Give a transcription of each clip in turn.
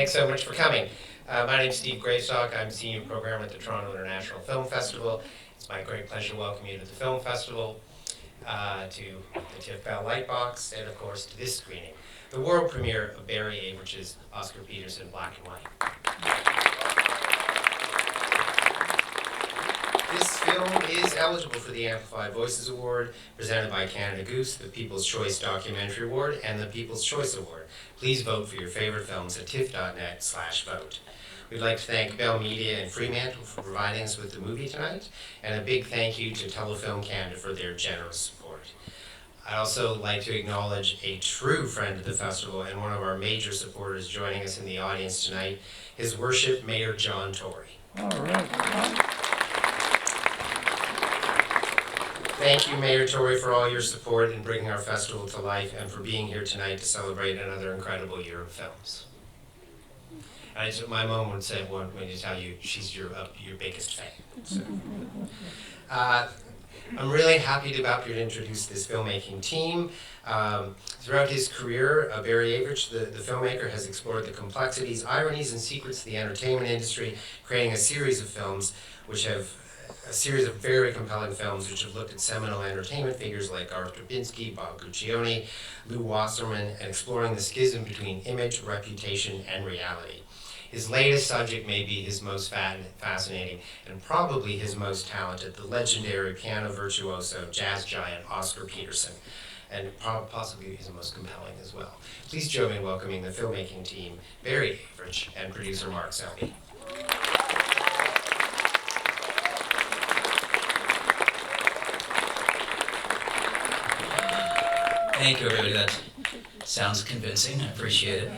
Thanks so much for coming. My name's Steve Greystock. I'm Senior Programmer at the Toronto International Film Festival. It's my great pleasure to welcome you to the film festival, to the Tiff Lightbox, and of course to this screening, the world premiere of Barry Avrich's Oscar Peterson Black and White. This film is eligible for the Amplified Voices Award, presented by Canada Goose, the People's Choice Documentary Award, and the People's Choice Award. Please vote for your favorite films at tiff.net/vote. We'd like to thank Bell Media and Fremantle for providing us with the movie tonight, and a big thank you to Telefilm Canada for their generous support. I'd also like to acknowledge a true friend of the festival and one of our major supporters joining us in the audience tonight, His Worship Mayor John Tory. All right. Thank you, Mayor Tory, for all your support in bringing our festival to life and for being here tonight to celebrate another incredible year of films. My mom would say, wanted me to tell you she's your biggest fan. So, I'm really happy to about to introduce this filmmaking team. Throughout his career, Barry Avrich, the filmmaker, has explored the complexities, ironies, and secrets of the entertainment industry, creating a series of films a series of very compelling films which have looked at seminal entertainment figures like Arthur Binsky, Bob Guccione, Lou Wasserman, and exploring the schism between image, reputation, and reality. His latest subject may be his most fascinating and probably his most talented, the legendary piano virtuoso, jazz giant Oscar Peterson, and possibly his most compelling as well. Please join me in welcoming the filmmaking team, Barry Avrich and producer Mark Selby. Thank you, everybody. That sounds convincing. I appreciate it.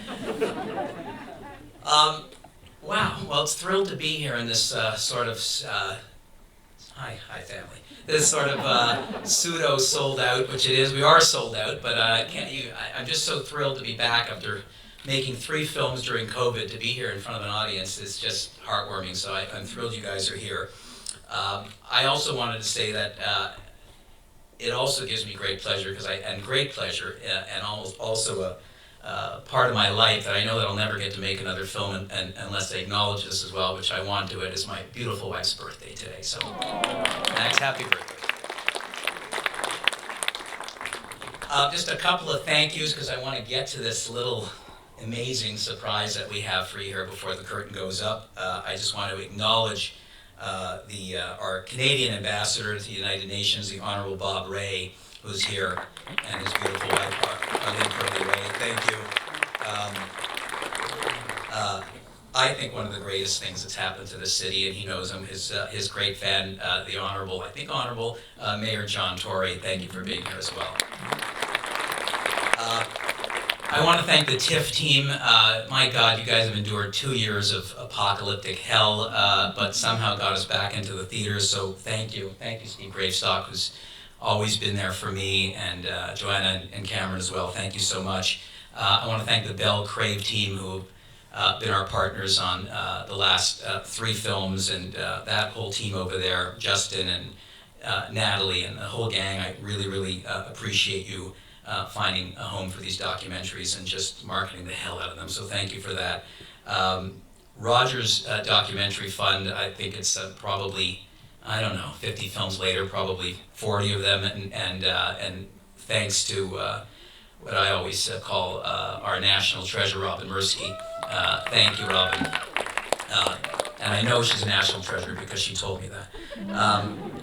Wow. Well, it's thrilled to be here in this sort of hi family. This sort of pseudo sold out, which it is. We are sold out, but I'm just so thrilled to be back after making 3 films during COVID. To be here in front of an audience is just heartwarming. So I'm thrilled you guys are here. I also wanted to say that. It also gives me great pleasure and also a part of my life that I know that I'll never get to make another film unless they acknowledge this as well, which I want to. It is my beautiful wife's birthday today, so Max, happy birthday. Just a couple of thank yous because I want to get to this little amazing surprise that we have for you here before the curtain goes up. I just want to acknowledge our Canadian ambassador to the United Nations, the Honorable Bob Ray, who's here, and his beautiful wife, Arlene Curly Ray. Thank you. I think one of the greatest things that's happened to this city, and he knows him, his great fan, the Honorable Mayor John Tory. Thank you for being here as well. I want to thank the Tiff team. My God, you guys have endured 2 years of apocalyptic hell, but somehow got us back into the theaters, so thank you. Thank you, Steve Gravestock, who's always been there for me, and Joanna and Cameron as well. Thank you so much. I want to thank the Bell Crave team, who have been our partners on the last 3 films, and that whole team over there, Justin and Natalie and the whole gang. I really, really appreciate you finding a home for these documentaries and just marketing the hell out of them, so thank you for that. Roger's documentary fund, I think it's probably, I don't know, 50 films later, probably 40 of them, and thanks to what I always call our national treasure, Robin Mirsky. Thank you, Robin. And I know she's a national treasure because she told me that.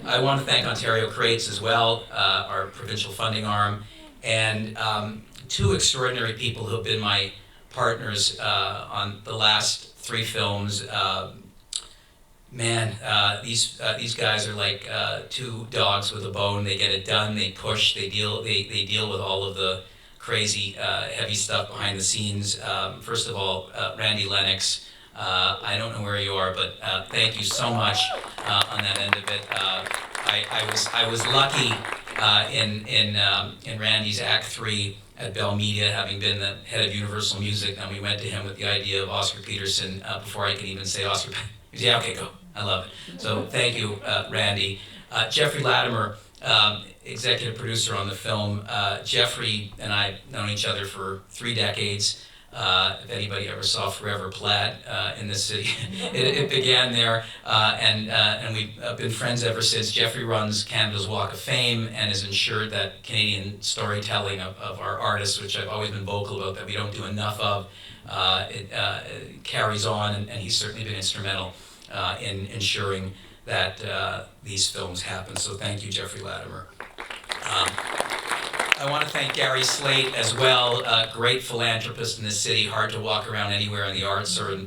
I want to thank Ontario Crates as well, our provincial funding arm, and 2 extraordinary people who have been my partners on the last 3 films. These guys are like 2 dogs with a bone. They get it done. They push. They deal with all of the crazy, heavy stuff behind the scenes. First of all, Randy Lennox. I don't know where you are, but thank you so much on that end of it. I was lucky in Randy's Act 3 at Bell Media, having been the head of Universal Music, and we went to him with the idea of Oscar Peterson before I could even say Oscar. He said, yeah, okay, go. I love it. So thank you, Randy. Jeffrey Latimer, executive producer on the film. Jeffrey and I have known each other for 3 decades. If anybody ever saw Forever Plaid in this city, it began there, and we've been friends ever since. Jeffrey runs Canada's Walk of Fame and has ensured that Canadian storytelling of our artists, which I've always been vocal about that we don't do enough of, it carries on, and he's certainly been instrumental in ensuring that these films happen. So thank you, Jeffrey Latimer. I want to thank Gary Slate as well, a great philanthropist in this city. Hard to walk around anywhere in the arts or in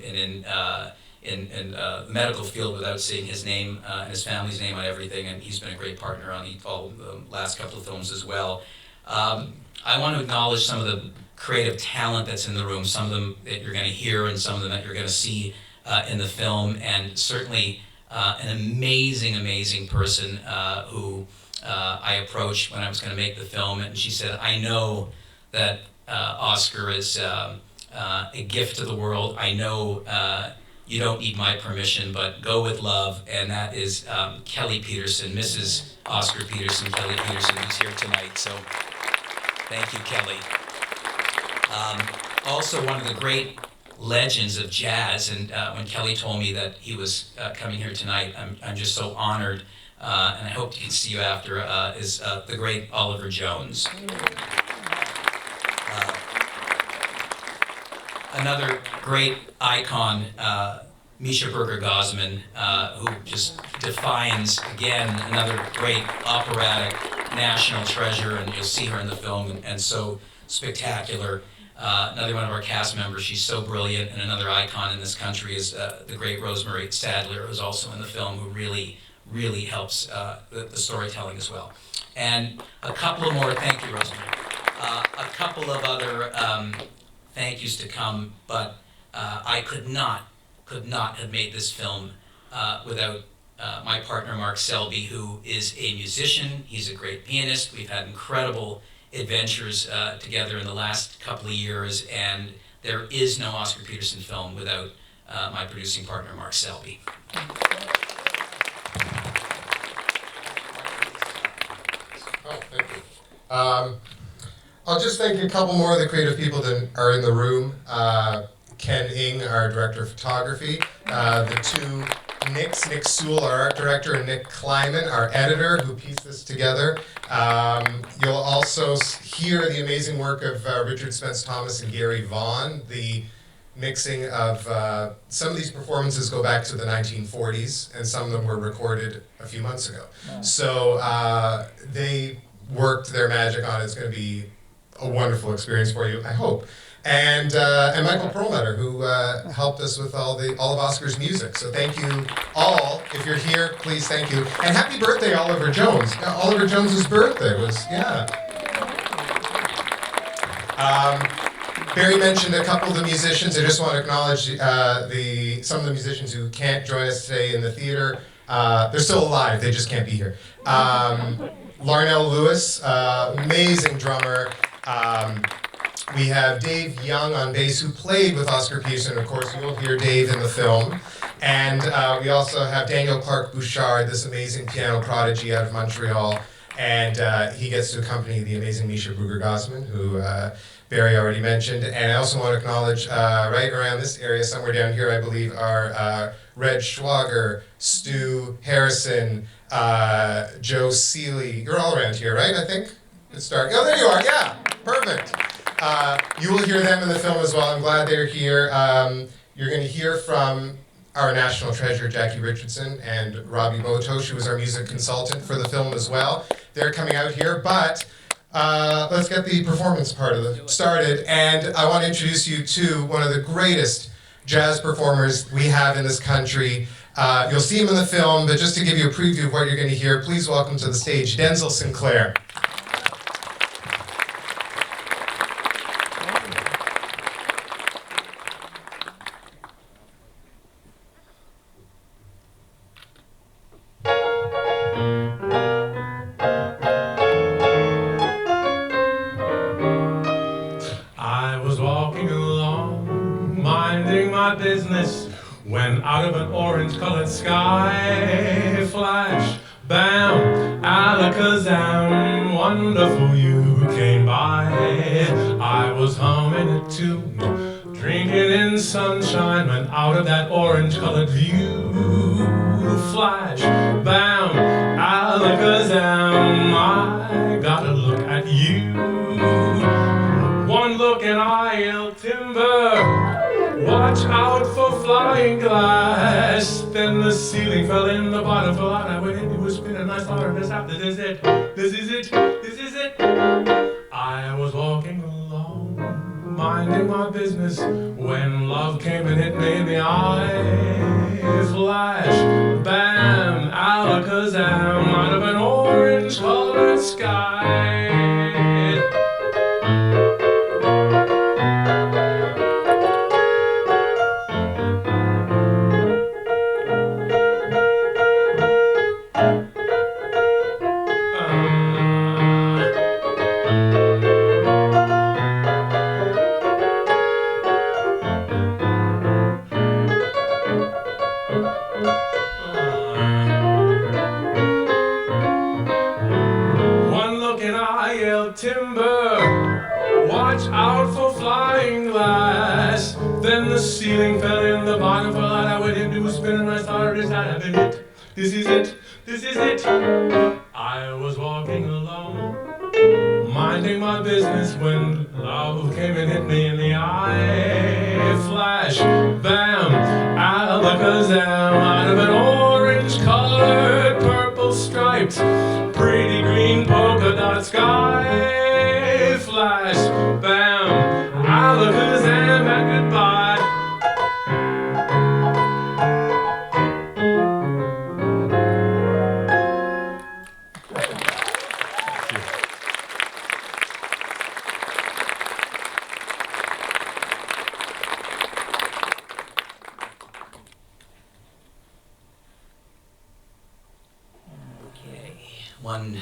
the medical field without seeing his name and his family's name on everything, and he's been a great partner on all the last couple of films as well. I want to acknowledge some of the creative talent that's in the room, some of them that you're going to hear and some of them that you're going to see in the film, and certainly an amazing, amazing person who I approached when I was going to make the film, and she said, I know that Oscar is a gift to the world. I know you don't need my permission, but go with love, and that is Kelly Peterson, Mrs. Oscar Peterson, Kelly Peterson, who's here tonight, so thank you, Kelly. Also, one of the great legends of jazz, and when Kelly told me that he was coming here tonight, I'm just so honored, and I hope to see you after, is the great Oliver Jones. Another great icon, Misha Berger-Gosman, who just defines, again, another great operatic national treasure, and you'll see her in the film, and so spectacular. Another one of our cast members, she's so brilliant, and another icon in this country is the great Rosemary Sadler, who's also in the film, who really, really helps the storytelling as well. And a couple of more, thank you, Rosemary, a couple of other thank yous to come, but I could not have made this film without my partner Mark Selby, who is a musician. He's a great pianist. We've had incredible adventures together in the last couple of years, and there is no Oscar Peterson film without my producing partner Mark Selby. Oh, thank you. I'll just thank a couple more of the creative people that are in the room. Ken Ing, our director of photography, the two Nicks, Nick Sewell, our art director, and Nick Kleiman, our editor, who pieced this together. You'll also hear the amazing work of Richard Spence-Thomas and Gary Vaughn. The mixing of some of these performances go back to the 1940s, and some of them were recorded a few months ago. Wow. So they worked their magic on it. It's going to be a wonderful experience for you, I hope. And Michael Perlmutter, who helped us with all of Oscar's music. So thank you all. If you're here, please thank you. And happy birthday, Oliver Jones. Oliver Jones's birthday was, yeah. Barry mentioned a couple of the musicians. I just want to acknowledge some of the musicians who can't join us today in the theater. They're still alive, they just can't be here. Larnell Lewis, amazing drummer. We have Dave Young on bass, who played with Oscar Peterson. Of course, you will hear Dave in the film. And we also have Daniel Clark Bouchard, this amazing piano prodigy out of Montreal. And he gets to accompany the amazing Misha Berger-Gosman, who Barry already mentioned. And I also want to acknowledge, right around this area, somewhere down here, I believe, are Red Schwager, Stu Harrison, Joe Seeley. You're all around here, right, I think? Good start. Oh, there you are, yeah, perfect. You will hear them in the film as well. I'm glad they're here. You're going to hear from our national treasure, Jackie Richardson, and Robbie Botosh, who was our music consultant for the film as well. They're coming out here, but let's get the performance part of it started. And I want to introduce you to one of the greatest jazz performers we have in this country. You'll see him in the film, but just to give you a preview of what you're going to hear, please welcome to the stage Denzel Sinclair. When out of an orange-colored sky, flash, bam, alakazam, wonderful you came by. I was humming a tune drinking in sunshine when out of that orange-colored view, flash, bam, alakazam, I gotta look at you. One look and I'll timber, watch out for flying glass. Then the ceiling fell in, the bottom fell out, I went into a spin and I thought this after this is it, this is it, this is it. I was walking along, minding my business, when love came and hit me in the eye. Flash, bam, alakazam, out of an orange-colored sky. Timber, watch out for flying glass. Then the ceiling fell in, the bottom fell out, I went into a spin and I thought this had been it. This is it, this is it. I was walking alone, minding my business, when love came and hit me in the eye. Flash, bam, alakazam, out of an orange-colored, purple-striped, pretty green polka dot sky. Flash, bam, alakazam, and goodbye.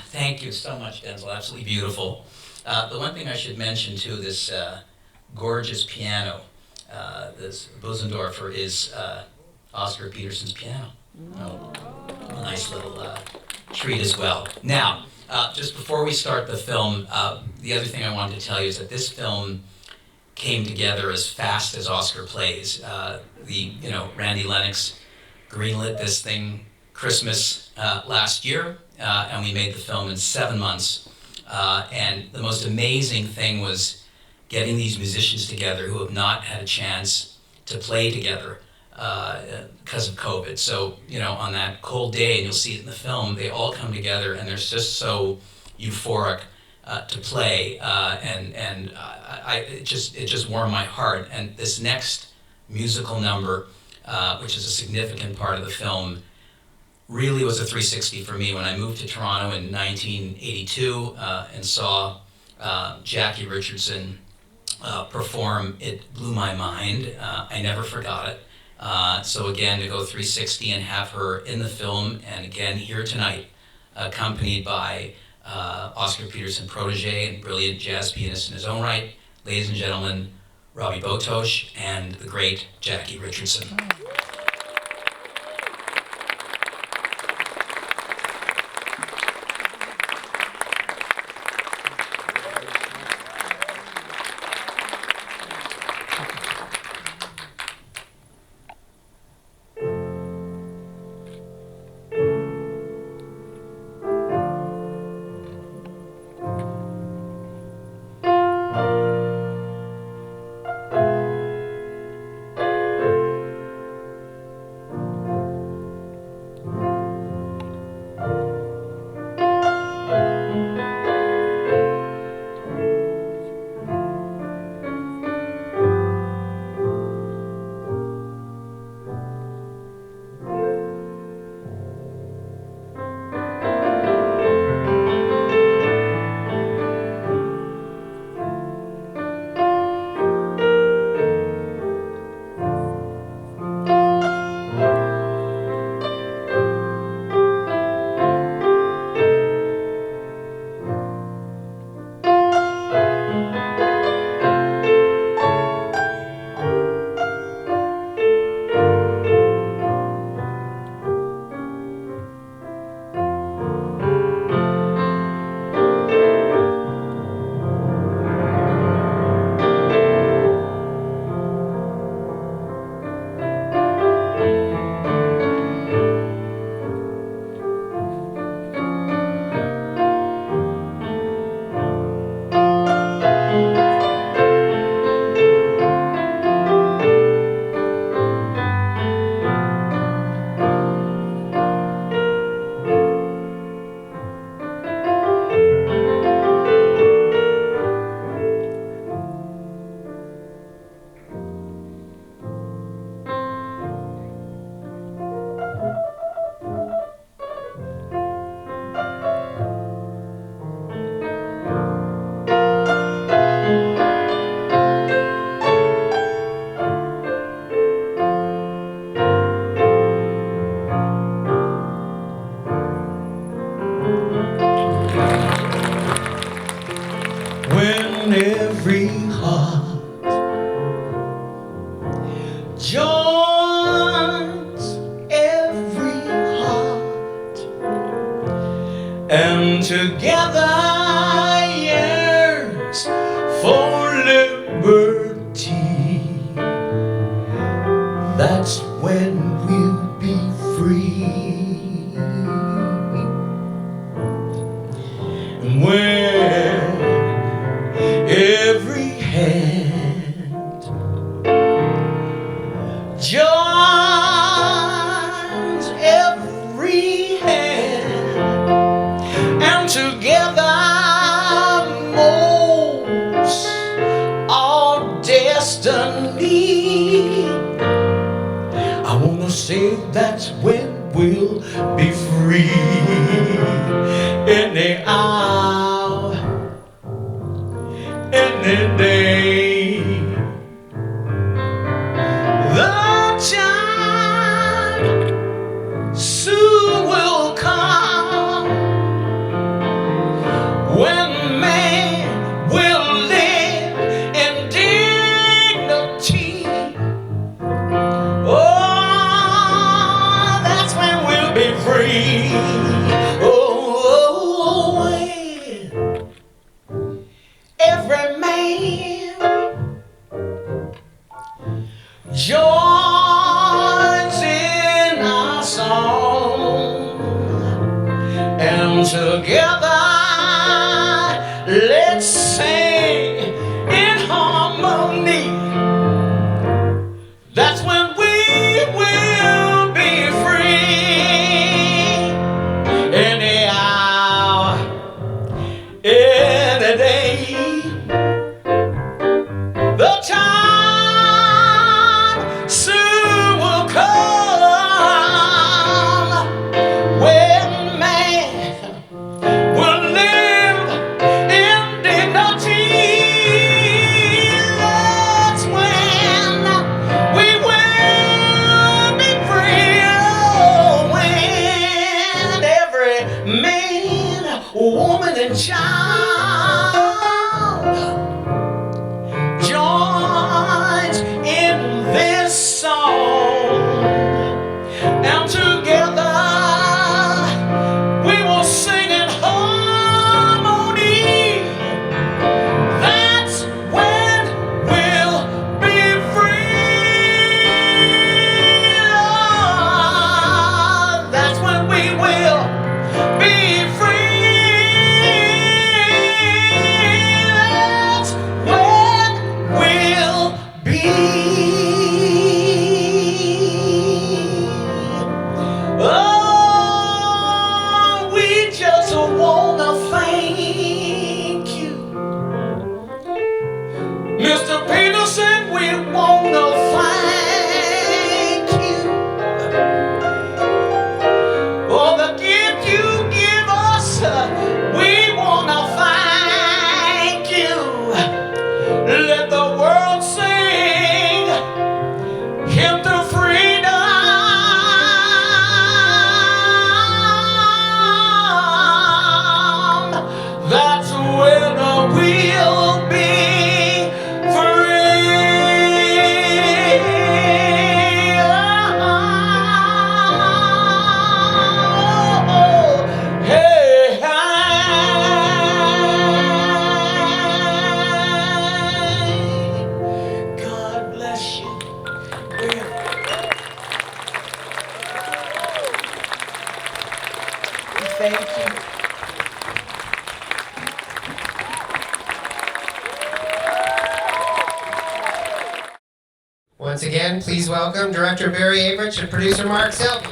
Thank you so much, Denzel. Absolutely beautiful. The one thing I should mention too, this gorgeous piano, this Bosendorfer is Oscar Peterson's piano. Oh, a nice little treat as well. Now, just before we start the film, the other thing I wanted to tell you is that this film came together as fast as Oscar plays. Randy Lennox greenlit this thing Christmas last year, and we made the film in 7 months. And the most amazing thing was getting these musicians together who have not had a chance to play together because of COVID. So, on that cold day, and you'll see it in the film, they all come together and they're just so euphoric to play. It just warmed my heart. And this next musical number, which is a significant part of the film, really was a 360 for me. When I moved to Toronto in 1982 and saw Jackie Richardson perform, it blew my mind. I never forgot it. So again, to go 360 and have her in the film, and again here tonight, accompanied by Oscar Peterson protege and brilliant jazz pianist in his own right, ladies and gentlemen, Robbie Botosh and the great Jackie Richardson. joins every heart, and together yearns for liberty. That's when we'll be free. And when every hand joins every hand, and together molds our destiny, I wanna say that's when we'll be free. Any hour, any day, the time soon will come when man will live in dignity. Oh, that's when we'll be free. Oh, when every man joins in our song, and together let's sing in harmony. That's when we will be free. Any hour, any day, the time soon will come when man will live in dignity. That's when we will be free. Oh, when every man, woman, and child joins in this song, and together we will sing in harmony. That's when we'll be free. That's when we will be free. That's when we'll be. Oh, we just wanna thank you, Mr. Peterson. We wanna thank you for the gift you give us. We wanna thank you. Let the world sing hymn to freedom. That's when we'll be free. Oh, hey, hey. God bless you. Thank you. Once again, please welcome Director Barry Avrich and producer Mark Selby.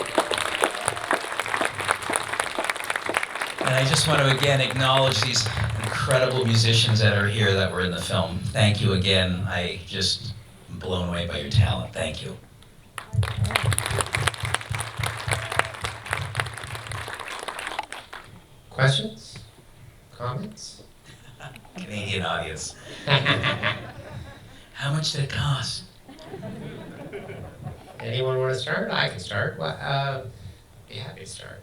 And I just want to again acknowledge these incredible musicians that are here that were in the film. Thank you again. I just am blown away by your talent. Thank you. Questions? Comments? Canadian audience. How much did it cost? Anyone want to start? I can start. Be happy to start.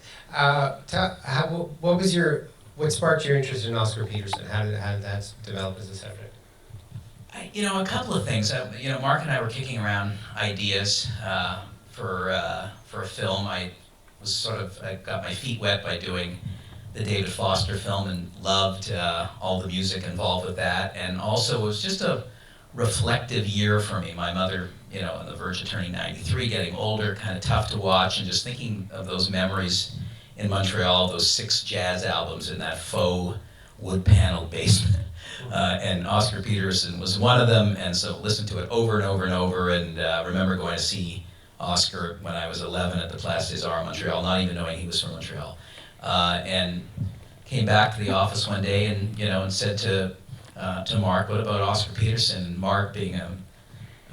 What sparked your interest in Oscar Peterson? How did that develop as a subject? A couple of things. Mark and I were kicking around ideas for a film. I got my feet wet by doing the David Foster film and loved all the music involved with that. And also it was just a reflective year for me. My mother, on the verge of turning 93, getting older, kind of tough to watch, and just thinking of those memories in Montreal, those 6 jazz albums in that faux wood-paneled basement. And Oscar Peterson was one of them, and so listened to it over and over and over, and remember going to see Oscar when I was 11 at the Place des Arts, Montreal, not even knowing he was from Montreal. And came back to the office one day and said to Mark, what about Oscar Peterson? And Mark, being a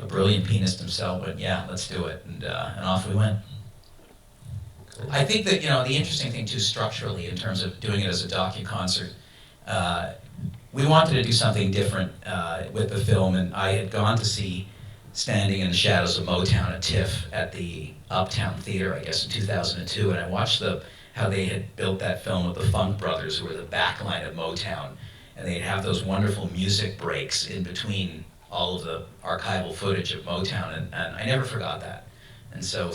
brilliant pianist himself, went, yeah, let's do it, and off we went. I think that, the interesting thing too, structurally, in terms of doing it as a docu-concert, we wanted to do something different with the film, and I had gone to see Standing in the Shadows of Motown at Tiff at the Uptown Theater, I guess, in 2002, and I watched how they had built that film with the Funk Brothers, who were the backline of Motown, and they'd have those wonderful music breaks in between all of the archival footage of Motown, and I never forgot that. And so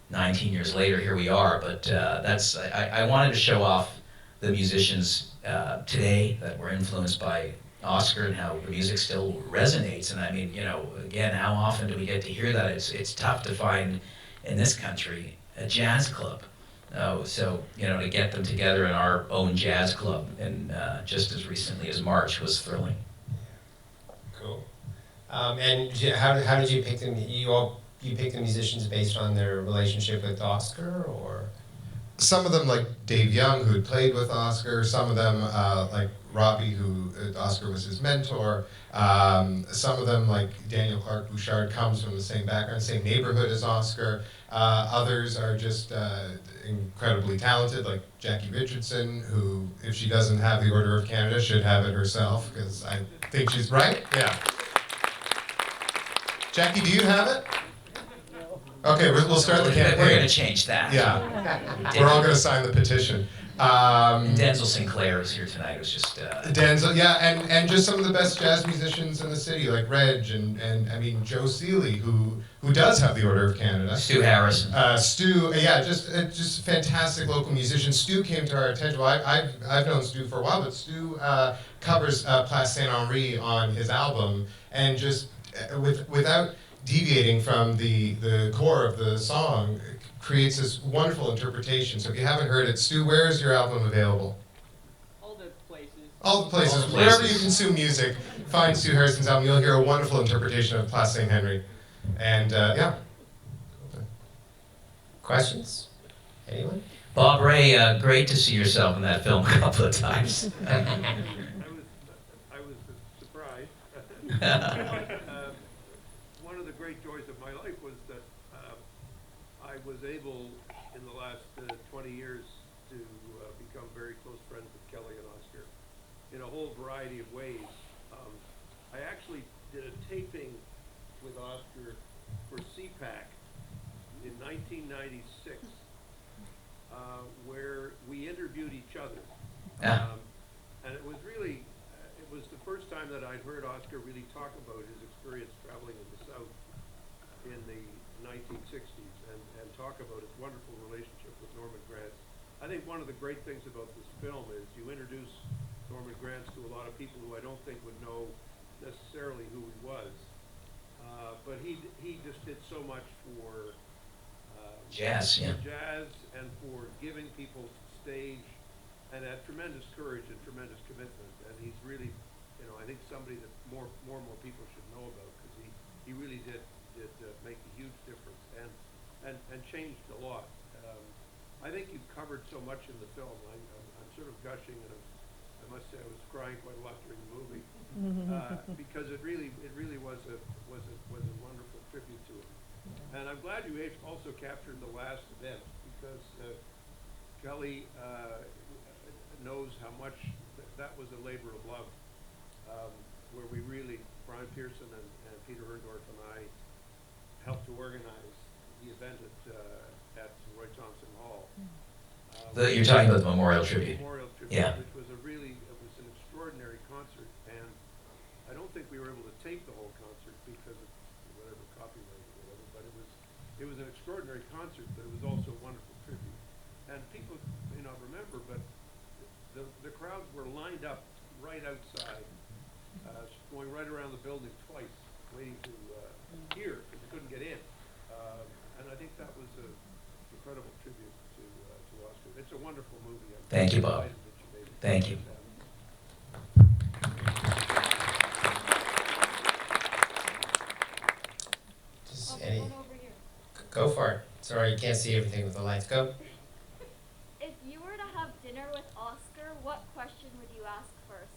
19 years later, here we are, but I wanted to show off the musicians today that were influenced by Oscar and how the music still resonates. And I mean, again, how often do we get to hear that? It's tough to find in this country a jazz club. So, to get them together in our own jazz club, and just as recently as March, was thrilling. Cool. And how did you pick them? You picked the musicians based on their relationship with Oscar, or? Some of them, like Dave Young, who had played with Oscar. Some of them, like Robbie, who Oscar was his mentor. Some of them, like Daniel Clark Bouchard, comes from the same background, same neighborhood as Oscar. Others are just incredibly talented, like Jackie Richardson, who, if she doesn't have the Order of Canada, should have it herself, because I think she's right. Yeah. Jackie, do you have it? Okay, we'll start the campaign. We're going to change that. Yeah, we're all going to sign the petition. Denzel Sinclair is here tonight. It was just Denzel, yeah, and just some of the best jazz musicians in the city, like Reg and I mean Joe Seeley, who does have the Order of Canada. Stu Harrison. Stu, yeah, just fantastic local musicians. Stu came to our attention. Well, I've known Stu for a while, but Stu covers Place Saint Henri on his album, and just without deviating from the core of the song, creates this wonderful interpretation. So if you haven't heard it, Stu, where is your album available? All the places. All the places. Wherever you consume music, find Stu Harrison's album. You'll hear a wonderful interpretation of Place Saint Henri. And yeah. Questions? Anyone? Bob Ray, great to see yourself in that film a couple of times. I was surprised. One of the great joys of my life was that I was able, in the last 20 years, to become very close friends with Kelly and Oscar in a whole variety of ways. I actually did a taping with Oscar for CPAC in 1996, where we interviewed each other. And it was really, it was the first time that I'd heard Oscar really talk about his experience traveling in the South in the 1960s and talk about his wonderful relationship with Norman Granz. I think one of the great things about this film is you introduce Norman Granz to a lot of people who I don't think would know necessarily who he was. But he just did so much for Jazz, yeah. jazz and for giving people stage, and had tremendous courage and tremendous commitment. And he's really, I think somebody that more and more people should know about, because he really did make a huge difference and changed a lot. I think you've covered so much in the film. I'm sort of gushing, and I must say I was crying quite a lot during the movie because it really was a wonderful tribute to him. And I'm glad you also captured the last event, because Kelly knows how much that was a labor of love, where we really, Brian Pearson and Peter Herndorf and I helped to organize the event at Roy Thompson Hall. You're talking about the Memorial Tribute. Memorial Tribute, Yeah. which was it was an extraordinary concert, and I don't don't think we were able to tape the whole concert because of whatever copyright or whatever, but it was an extraordinary concert, but it was also a wonderful tribute. And people may not remember, but the crowds were lined up right outside, going right around the building twice, waiting to hear, because they couldn't get in. And I think that was an incredible tribute to Oscar. It's a wonderful movie. Thank you, Bob. Thank you. Go for it. Sorry, you can't see everything with the lights. Go. If you were to have dinner with Oscar, what question would you ask first?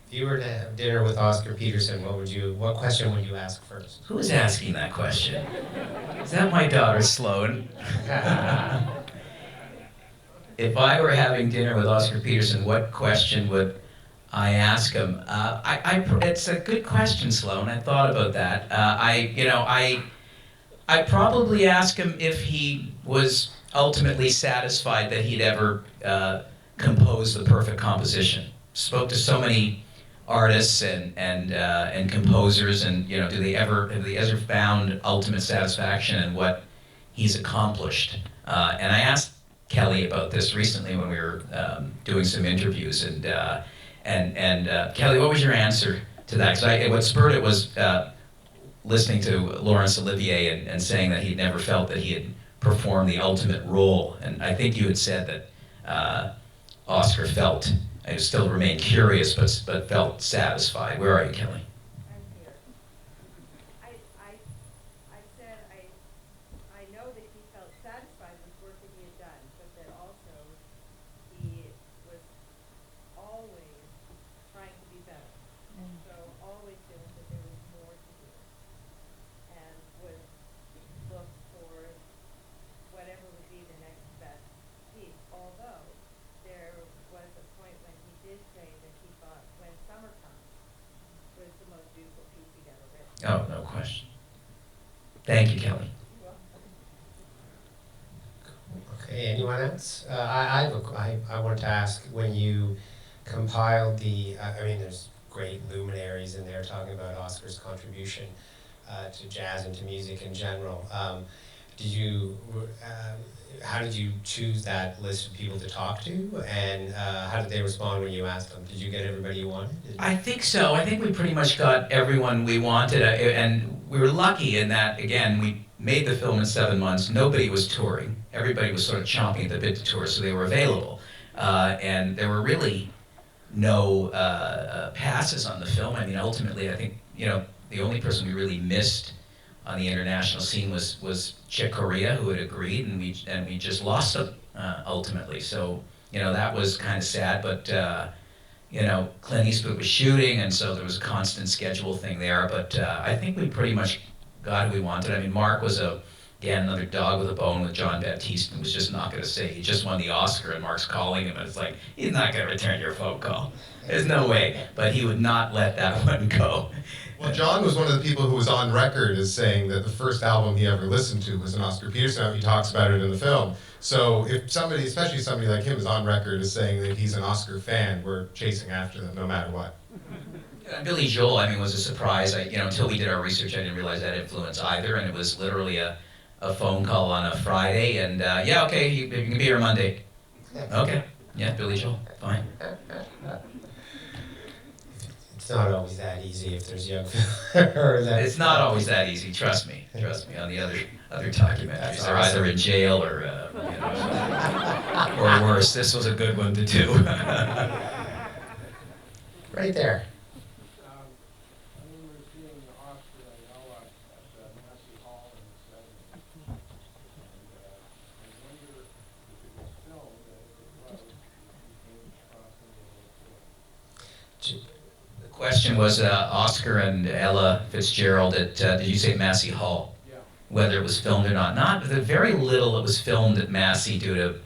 If you were to have dinner with Oscar Peterson, what question would you ask first? Who's asking that question? Is that my daughter, Sloan? If I were having dinner with Oscar Peterson, what question would I ask him? It's a good question, Sloan. I thought about that. I'd probably ask him if he was ultimately satisfied that he'd ever composed the perfect composition. Spoke to so many artists and composers, and have they ever found ultimate satisfaction in what he's accomplished? And I asked Kelly about this recently when we were doing some interviews, and Kelly, what was your answer to that? Because what spurred it was listening to Laurence Olivier and saying that he'd never felt that he had performed the ultimate role. And I think you had said that Oscar felt, I still remain curious, but felt satisfied. Where are you, Kelly? I'm here. I said I know that he felt satisfied with work that he had done, but that also he was always trying to be better. And so always feeling that there was more to do. And would look for whatever would be the next best piece. Although there was a point when he did say that he thought When Summer Comes was the most beautiful piece he'd ever written. Oh, no question. Thank you, Kelly. Okay, anyone else? I wanted to ask, when you compiled there's great luminaries in there talking about Oscar's contribution to jazz and to music in general. How did you choose that list of people to talk to, and how did they respond when you asked them? Did you get everybody you wanted? I think so. I think we pretty much got everyone we wanted, and we were lucky in that, again, we made the film in 7 months. Nobody was touring. Everybody was sort of chomping at the bit to tour, so they were available. And there were really no passes on the film. I mean, ultimately, I think, the only person we really missed on the international scene was Chick Corea, who had agreed, and we just lost him ultimately. So that was kind of sad, but Clint Eastwood was shooting, and so there was a constant schedule thing there. But I think we pretty much got who we wanted. I mean, Mark was again another dog with a bone with John Baptiste, and was just not going to say he just won the Oscar, and Mark's calling him, and it's like, he's not going to return your phone call. There's no way. But he would not let that one go. Well, John was one of the people who was on record as saying that the first album he ever listened to was an Oscar Peterson. He talks about it in the film. So if somebody, especially somebody like him, is on record as saying that he's an Oscar fan, we're chasing after them no matter what. Billy Joel, I mean, was a surprise. Until we did our research, I didn't realize that influence either, and it was literally a phone call on a Friday, and yeah, okay, you can be here Monday. Okay, yeah, Billy Joel, fine. It's not always that easy if there's young. It's not always that easy. Trust me. On the other documentaries, they're either in jail or or worse. This was a good one to do. Right there. I remember seeing Oscar and Ella at Massey Hall in the 70s. And I wonder if it was filmed, and if it was, if you came across any of it. The question was Oscar and Ella Fitzgerald at, did you say Massey Hall? Yeah. Whether it was filmed or not. Not, very little it was filmed at Massey due to,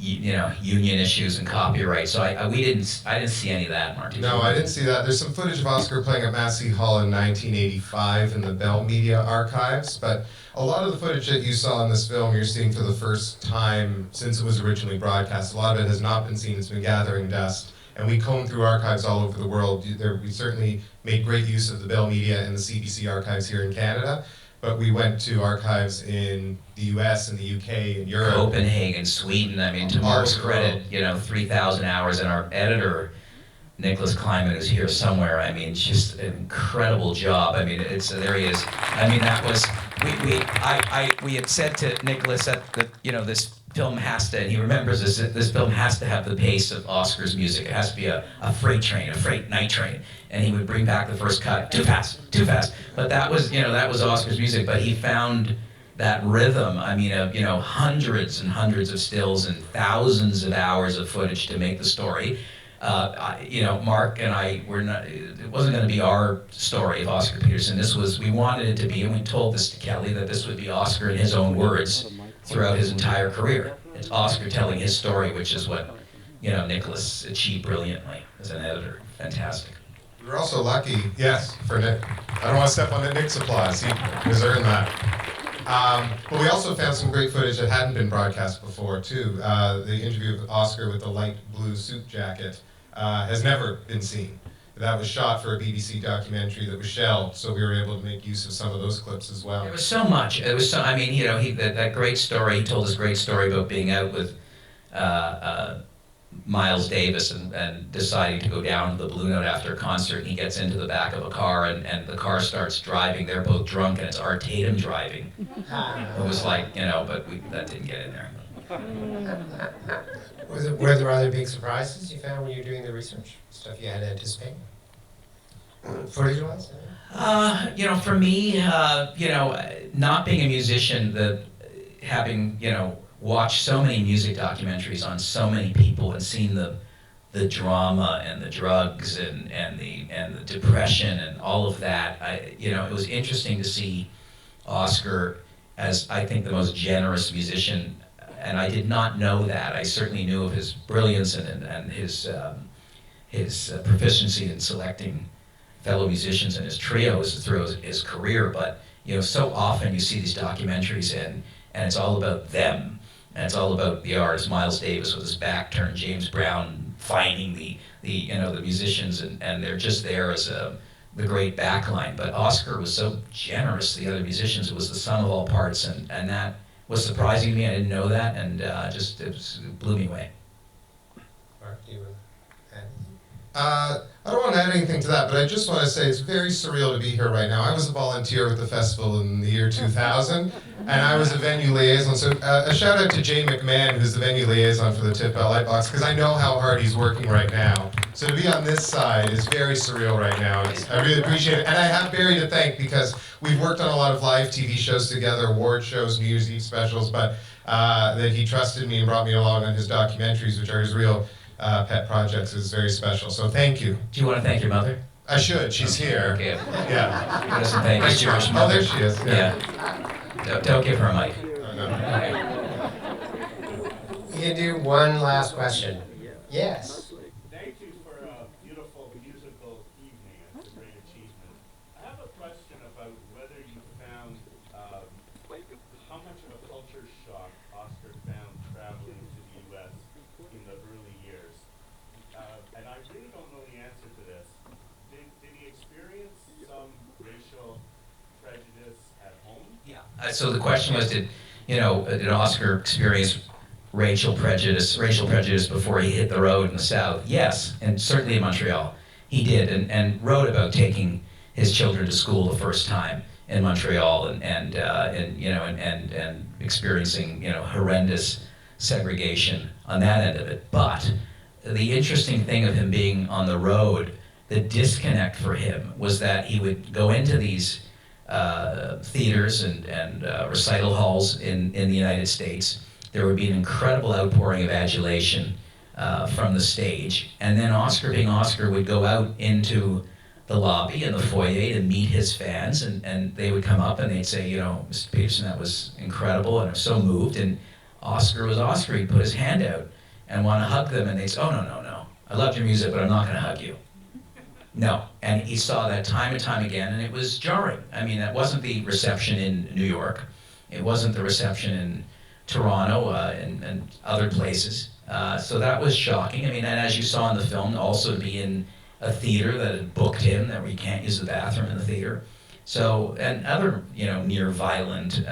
union issues and copyright. So I didn't see any of that, Mark. No, I didn't see that. There's some footage of Oscar playing at Massey Hall in 1985 in the Bell Media archives, but a lot of the footage that you saw in this film you're seeing for the first time since it was originally broadcast. A lot of it has not been seen. It's been gathering dust. and we combed through archives all over the world. We certainly made great use of the Bell Media and the CBC archives here in Canada, but we went to archives in the US and the UK and Europe. Copenhagen, Sweden. I mean, to Mark's credit, 3,000 hours, and our editor, Nicholas Kleiman, is here somewhere. I mean, just an incredible job. I mean, there he is. I mean, that was, we had said to Nicholas that, this film has to, and he remembers this film has to have the pace of Oscar's music. It has to be a freight train, a freight night train. And he would bring back the first cut, too fast. But that was Oscar's music, but he found that rhythm, I mean, of, hundreds and hundreds of stills and thousands of hours of footage to make the story. Mark and I it wasn't going to be our story of Oscar Peterson. We wanted it to be, and we told this to Kelly, that this would be Oscar in his own words throughout his entire career. It's Oscar telling his story, which is what, Nicholas achieved brilliantly as an editor. Fantastic. We were also lucky, yes, for Nick. I don't want to step on Nick's applause. He has earned that. But we also found some great footage that hadn't been broadcast before, too. The interview of Oscar with the light blue suit jacket has never been seen. That was shot for a BBC documentary that was shelved, so we were able to make use of some of those clips as well. There was so much. It was so. I mean, that great story. He told this great story about being out with Miles Davis and deciding to go down to the Blue Note after a concert. And he gets into the back of a car, and the car starts driving. They're both drunk, and it's Art Tatum driving. It was like, but that didn't get in there. Were there other big surprises you found when you were doing the research? Stuff you had to anticipate? Footage-wise? For me, not being a musician, having, watched so many music documentaries on so many people and seen the drama and the drugs and the depression and all of that, it was interesting to see Oscar as, I think, the most generous musician. And I did not know that. I certainly knew of his brilliance and his proficiency in selecting fellow musicians and his trios through his career. But so often you see these documentaries and it's all about them, and it's all about the artist. Miles Davis with his back turned, James Brown finding the musicians, and they're just there as the great backline. But Oscar was so generous to the other musicians. It was the sum of all parts, and that was surprising to me. I didn't know that, and it blew me away. Mark, do you want to add? I don't want to add anything to that, but I just want to say it's very surreal to be here right now. I was a volunteer with the festival in the year 2000, and I was a venue liaison. So a shout out to Jay McMahon, who's the venue liaison for the Tiff Lightbox, because I know how hard he's working right now. So to be on this side is very surreal right now. I really appreciate it. And I have Barry to thank, because we've worked on a lot of live TV shows together, award shows, New Year's Eve specials, but that he trusted me and brought me along on his documentaries, which are his real pet projects, is very special. So thank you. Do you want to thank your mother? I should. She's here. Okay. Yeah. Give us a thank you to your mother. Oh, there she is. Yeah. Don't give her a mic. You can do one last question. Yes. Thank you for a beautiful musical evening. It's a great achievement. I have a question about whether you found how much of a culture shock Oscar found traveling to the U.S. in the early years. And I really don't know the answer to this. Did he experience some racial prejudice at home? Yeah. So the question was, did Oscar experience racial prejudice before he hit the road in the South? Yes, and certainly in Montreal, he did, and wrote about taking his children to school the first time in Montreal, and experiencing horrendous segregation on that end of it. But the interesting thing of him being on the road, the disconnect for him was that he would go into these theaters and recital halls in the United States. There would be an incredible outpouring of adulation from the stage, and then Oscar, being Oscar, would go out into the lobby and the foyer to meet his fans, and they would come up and they'd say, Mr. Peterson, that was incredible, and I'm so moved. And Oscar was Oscar. He'd put his hand out and want to hug them, and they'd say, oh, no, I loved your music, but I'm not going to hug you. No, and he saw that time and time again, and it was jarring. I mean, that wasn't the reception in New York. It wasn't the reception in Toronto and other places. So that was shocking. I mean, and as you saw in the film, also to be in a theater that had booked him, that we can't use the bathroom in the theater. So, and other, near violent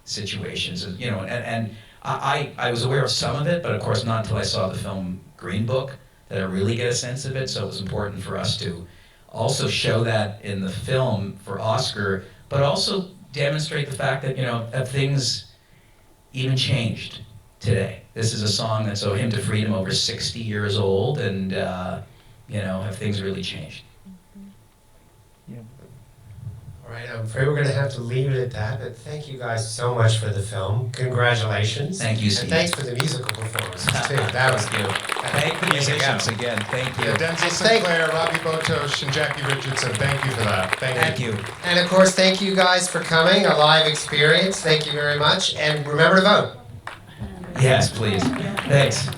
situations, and I was aware of some of it, but of course not until I saw the film Green Book did I really get a sense of it. So it was important for us to also show that in the film for Oscar, but also demonstrate the fact that, that things even changed today. This is a song that's a hymn to freedom over 60 years old, and have things really changed? All right, I'm afraid we're going to have to leave it at that, but thank you guys so much for the film. Congratulations. Thank you, Steve. And thanks for the musical performances, too. That was good. Thank the musicians again. Thank you. Yeah, Denzel Sinclair, Robbie Botosh, and Jackie Richardson, thank you for that. Thank you. And of course, thank you guys for coming, a live experience. Thank you very much. And remember to vote. Yes, please. Thanks.